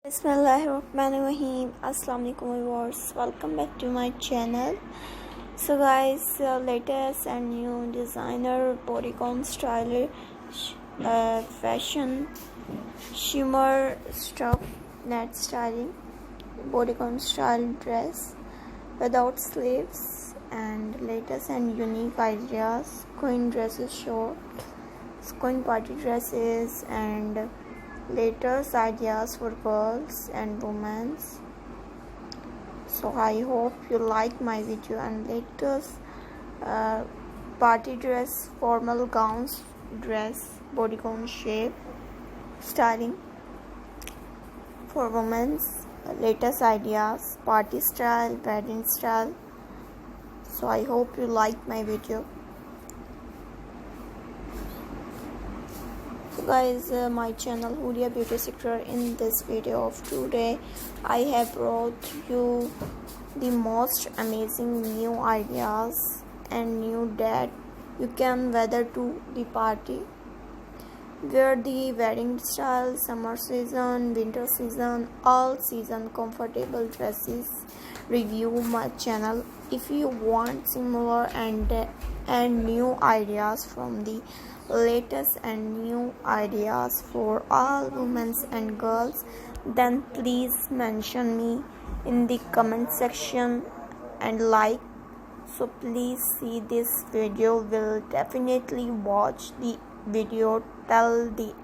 Bismillahirrahmanirrahim. Assalamu alaikum viewers. Welcome back to my channel. So guys, latest and new designer bodycon fashion shimmer stuff net styling bodycon style dress without sleeves and latest and unique ideas, queen dresses, short queen party dresses and latest ideas for girls and women. So I hope you like my video. And latest party dress, formal gowns, dress, bodycon shape styling for women's, latest ideas, party style, wedding style. So I hope you like my video. So guys, my channel Horia Beauty Sector. In this video of today, I have brought you the most amazing new ideas and new that you can wear to the party. Wear the wedding style, summer season, winter season, all season comfortable dresses. Review my channel if you want similar and new ideas from the latest and new ideas for all women and girls. Then please mention me in the comment section and like. So please see this video. Will definitely watch the video till the